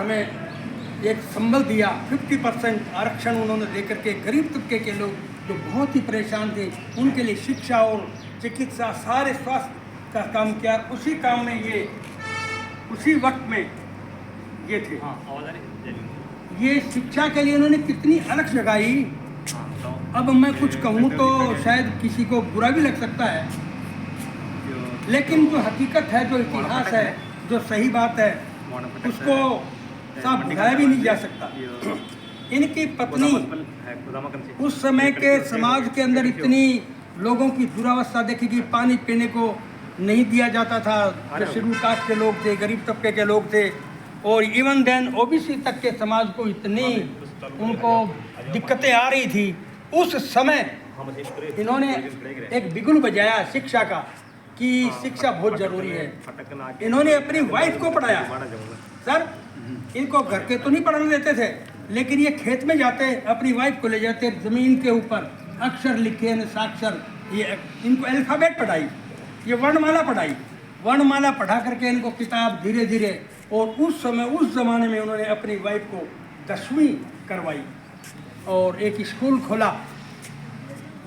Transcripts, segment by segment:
हमें एक संबल दिया, 50% आरक्षण उन्होंने देकर के गरीब तबके के लोग जो बहुत ही परेशान थे उनके लिए शिक्षा और चिकित्सा सारे स्वास्थ्य का काम किया। उसी काम में ये उसी वक्त में ये थे। ये शिक्षा के लिए उन्होंने कितनी अलग लगाई। अब मैं कुछ कहूँ तो शायद किसी को बुरा भी लग सकता है, लेकिन जो हकीकत है, जो इतिहास है, जो सही बात है, उसको साफ भुलाया भी नहीं जा सकता। इनकी पत्नी उस समय के समाज के अंदर इतनी लोगों की दुरावस्था देखी कि पानी पीने को नहीं दिया जाता था। जो शेड्यूल कास्ट के लोग थे, गरीब तबके के लोग थे, और इवन देन ओबीसी तक के समाज को इतनी उनको दिक्कतें आ रही थी। उस समय इन्होंने एक बिगुल बजाया शिक्षा का कि शिक्षा बहुत जरूरी है। इन्होंने अपनी वाइफ को पढ़ाया। सर, इनको घर के तो नहीं पढ़ने देते थे, लेकिन ये खेत में जाते, अपनी वाइफ को ले जाते, जमीन के ऊपर अक्षर लिखे, साक्षर, ये इनको अल्फाबेट पढ़ाई, ये वर्णमाला पढ़ाई। वर्णमाला पढ़ा करके इनको किताब धीरे धीरे, और उस समय उस ज़माने में उन्होंने अपनी वाइफ को 10वीं करवाई और एक स्कूल खोला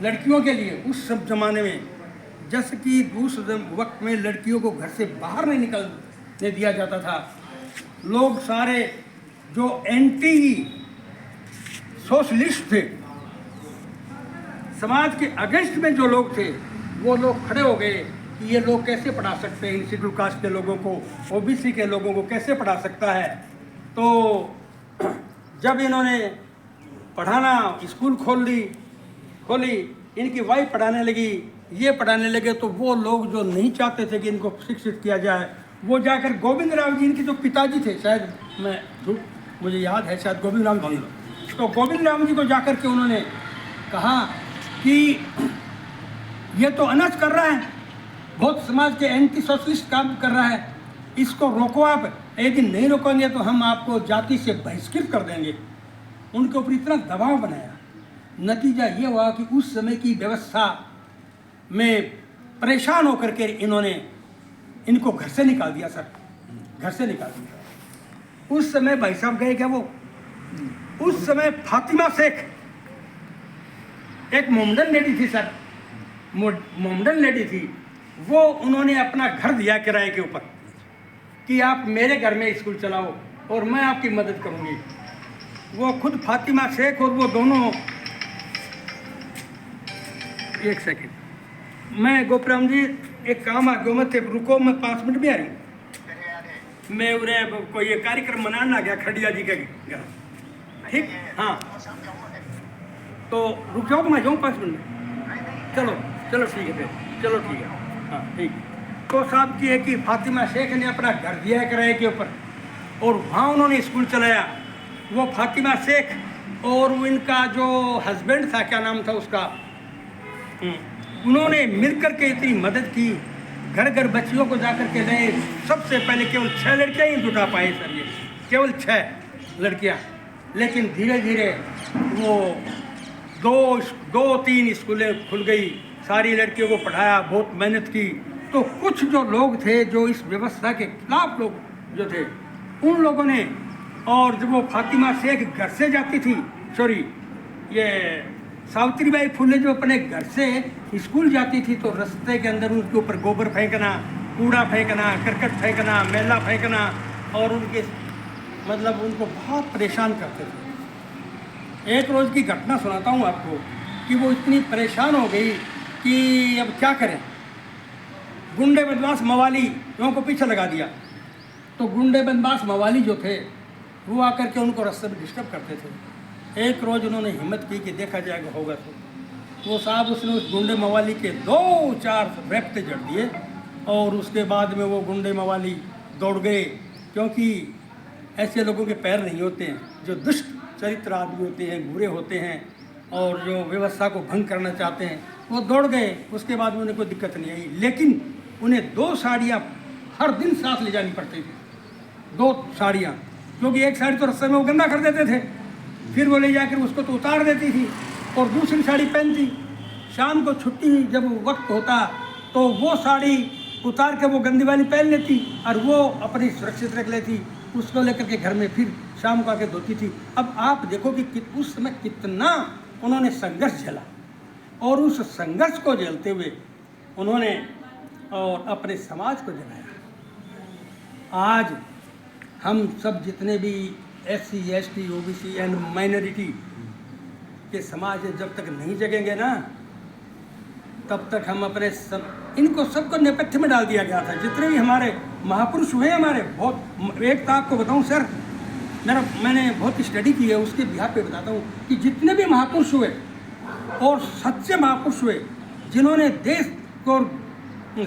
लड़कियों के लिए। उस सब ज़माने में जैसे कि उस वक्त में लड़कियों को घर से बाहर नहीं निकलने दिया जाता था। लोग सारे जो एंटी सोशलिस्ट थे, समाज के अगेंस्ट में जो लोग थे, वो लोग खड़े हो गए कि ये लोग कैसे पढ़ा सकते हैं, शेड्यूल कास्ट के लोगों को, ओबीसी के लोगों को कैसे पढ़ा सकता है। तो जब इन्होंने पढ़ाना स्कूल खोली, इनकी वाइफ पढ़ाने लगी, ये पढ़ाने लगे, तो वो लोग जो नहीं चाहते थे कि इनको शिक्षित किया जाए, वो जाकर गोविंद राम जी, इनके जो पिताजी थे, शायद मैं मुझे याद है, शायद गोविंद राम जी, तो गोविंद राम जी को जाकर के उन्होंने कहा कि ये तो अनर्थ कर रहा है, बहुत समाज के एंटी सोशलिस्ट काम कर रहा है, इसको रोको आप। यदि नहीं रोकेंगे तो हम आपको जाति से बहिष्कृत कर देंगे। उनके ऊपर इतना दबाव बनाया। नतीजा ये हुआ कि उस समय की व्यवस्था में परेशान होकर के इन्होंने इनको घर से निकाल दिया। सर, घर से निकाल दिया। उस समय भाई साहब गए क्या वो, उस समय फातिमा शेख एक मोमडन लेडी थी। सर, मोमडन लेडी थी, वो उन्होंने अपना घर दिया किराए के ऊपर कि आप मेरे घर में स्कूल चलाओ और मैं आपकी मदद करूंगी। वो खुद फातिमा शेख और वो दोनों, एक सेकंड, मैं गोपराम जी एक काम आ गया, मैं थे रुको, मैं 5 मिनट में आ रही हूँ। मैं उरे कोई ये कार्यक्रम मनाना गया खड़िया जी के घर, ठीक, हाँ, तो रुक जाओ, मैं जाऊँ 5 मिनट में। चलो ठीक है फिर, चलो ठीक है, हाँ ठीक। तो साहब की है कि फातिमा शेख ने अपना घर दिया है किराए के ऊपर और वहाँ उन्होंने स्कूल चलाया। वो फातिमा शेख और इनका जो हस्बैंड था, क्या नाम था उसका, उन्होंने मिलकर के इतनी मदद की, घर घर बच्चियों को जाकर के गए। सबसे पहले केवल 6 लड़कियाँ ही जुटा पाए सर, ये केवल 6 लड़कियाँ, लेकिन धीरे धीरे वो 2-3 स्कूलें खुल गई, सारी लड़कियों को पढ़ाया, बहुत मेहनत की। तो कुछ जो लोग थे, जो इस व्यवस्था के खिलाफ लोग जो थे, उन लोगों ने, और जब वो फातिमा शेख घर से जाती थी, सॉरी ये सावित्रीबाई फुले जो अपने घर से स्कूल जाती थी, तो रास्ते के अंदर उनके ऊपर गोबर फेंकना, कूड़ा फेंकना, करकट फेंकना, मैला फेंकना, और उनके मतलब उनको बहुत परेशान करते थे। एक रोज़ की घटना सुनाता हूँ आपको कि वो इतनी परेशान हो गई कि अब क्या करें। गुंडे बदमाश मवाली लोगों को पीछे लगा दिया। तो गुंडे बदमाश मवाली जो थे, वो आकर के उनको रास्ते में डिस्टर्ब करते थे। एक रोज़ उन्होंने हिम्मत की कि देखा जाएगा होगा तो वो साहब उसने उस गुंडे मवाली के 2-4 रैप्ते जड़ दिए, और उसके बाद में वो गुंडे मवाली दौड़ गए, क्योंकि ऐसे लोगों के पैर नहीं होते हैं जो दुष्ट चरित्र आदमी होते हैं, बुरे होते हैं, और जो व्यवस्था को भंग करना चाहते हैं, वो दौड़ गए। उसके बाद में उन्हें कोई दिक्कत नहीं आई, लेकिन उन्हें 2 साड़ियाँ हर दिन साथ ले जानी पड़ती थी। 2 साड़ियाँ, क्योंकि एक साड़ी तो रस्ते में वो गंदा कर देते थे, फिर वो ले जाकर उसको तो उतार देती थी और दूसरी साड़ी पहनती। शाम को छुट्टी जब वक्त होता तो वो साड़ी उतार के वो गंदी वाली पहन लेती और वो अपनी सुरक्षित रख लेती। उसको लेकर के घर में फिर शाम को आके धोती थी। अब आप देखो कि उस समय कितना उन्होंने संघर्ष झेला, और उस संघर्ष को झेलते हुए उन्होंने और अपने समाज को जगाया। आज हम सब जितने भी SC ST OBC and minority के समाज जब तक नहीं जगेंगे ना, तब तक हम अपने इनको सबको नेपथ्य में डाल दिया गया था। जितने भी हमारे महापुरुष हुए हमारे, बहुत एक तो आपको बताऊं सर, मैंने बहुत स्टडी की है, उसके बिहार पे बताता हूँ कि जितने भी महापुरुष हुए और सच्चे महापुरुष हुए जिन्होंने देश को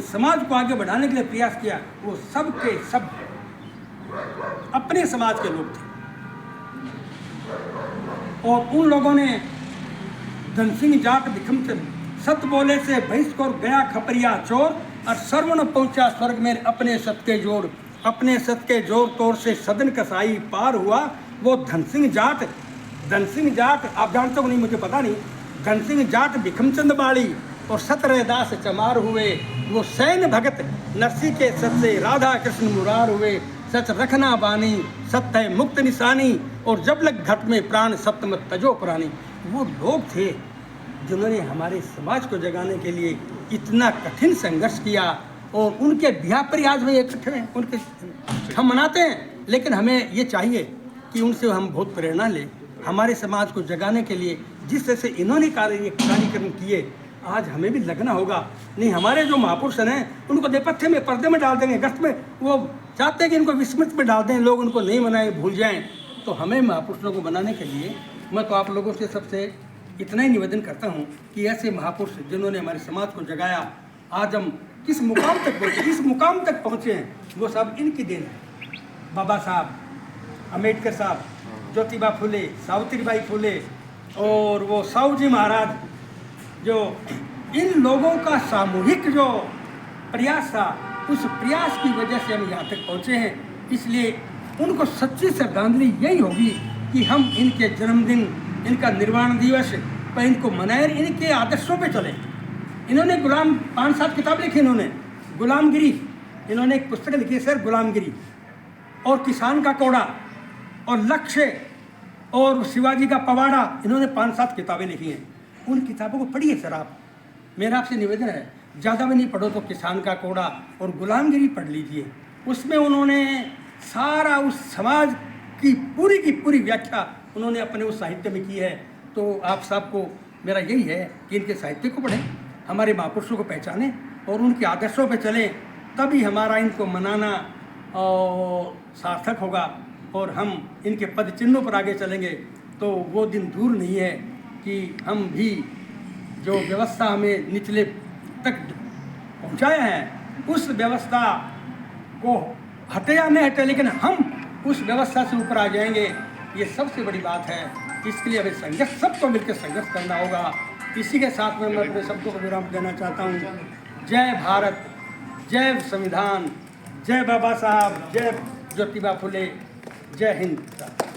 समाज को आगे बढ़ाने के लिए प्रयास किया, वो सब के सब अपने समाज के लोग थे। और उन लोगों ने धनसिंह जाट विक्रम से सत बोले से बहिष्कार गया खपरिया चोर, और सर्वण पहुंचा स्वर्ग में अपने सत के जोर। अपने सत के जोर तोड़ से सदन कसाई पार हुआ वो धनसिंह जाट। धनसिंह जाट आप जानते हो नहीं, मुझे पता नहीं। धनसिंह जाट भिखमचंद बाड़ी और सतरहदास चमार हुए, वो सैन भगत नरसी के सत से राधा कृष्ण मुरार हुए। सच रखना बानी सत्य मुक्त निशानी, और जब लग घट में प्राण सप्तमत तजो पुरानी। वो लोग थे जिन्होंने हमारे समाज को जगाने के लिए इतना कठिन संघर्ष किया, और उनके ब्याह पर आज भी इकट्ठे हैं, उनके हम मनाते हैं। लेकिन हमें ये चाहिए कि उनसे हम बहुत प्रेरणा लें हमारे समाज को जगाने के लिए। जिस तरह से इन्होंने कार्यक्रम किए, आज हमें भी लगना होगा। नहीं, हमारे जो महापुरुष हैं उनको नेपथ्य में, पर्दे में डाल देंगे, गश्त में, वो चाहते हैं कि इनको विस्मृत में डाल दें, लोग उनको नहीं मनाएं, भूल जाएं। तो हमें महापुरुषों को बनाने के लिए मैं तो आप लोगों से सबसे इतना ही निवेदन करता हूँ कि ऐसे महापुरुष जिन्होंने हमारे समाज को जगाया, आज हम किस मुकाम तक पहुँचे, इस मुकाम तक पहुँचे हैं, वो सब इनकी देन है। बाबा साहब अम्बेडकर साहब, ज्योतिबा फुले, सावित्रीबाई फुले, और वो साहू जी महाराज, जो इन लोगों का सामूहिक जो प्रयास था, उस प्रयास की वजह से हम यहाँ तक पहुँचे हैं। इसलिए उनको सच्ची श्रद्धांजलि यही होगी कि हम इनके जन्मदिन, इनका निर्वाण दिवस पर इनको मनाएं, इनके आदर्शों पे चलें। इन्होंने 5-7 किताब लिखी, इन्होंने गुलामगिरी, इन्होंने एक पुस्तक लिखी है सर, गुलामगिरी, और किसान का कोड़ा, और लक्ष्य, और शिवाजी का पवाड़ा। इन्होंने 5-7 किताबें लिखी हैं। उन किताबों को पढ़िए सर आप, मेरा आपसे निवेदन है। ज़्यादा भी नहीं पढ़ो तो किसान का कोड़ा और गुलामगिरी पढ़ लीजिए। उसमें उन्होंने सारा उस समाज की पूरी व्याख्या उन्होंने अपने उस साहित्य में की है। तो आप सबको मेरा यही है कि इनके साहित्य को पढ़ें, हमारे महापुरुषों को पहचानें और उनके आदर्शों पर चलें, तभी हमारा इनको मनाना और सार्थक होगा, और हम इनके पद चिन्हों पर आगे चलेंगे। तो वो दिन दूर नहीं है कि हम भी जो व्यवस्था हमें निचले तक पहुंचाया है, उस व्यवस्था को हटे या नहीं हटे, लेकिन हम उस व्यवस्था से ऊपर आ जाएंगे। ये सबसे बड़ी बात है। इसके लिए हमें संघर्ष, सबको मिलकर संघर्ष करना होगा। इसी के साथ में मैं अपने शब्दों को विराम देना चाहता हूँ। जय भारत, जय संविधान, जय बाबा साहब, जय ज्योतिबा फुले, जय हिंद।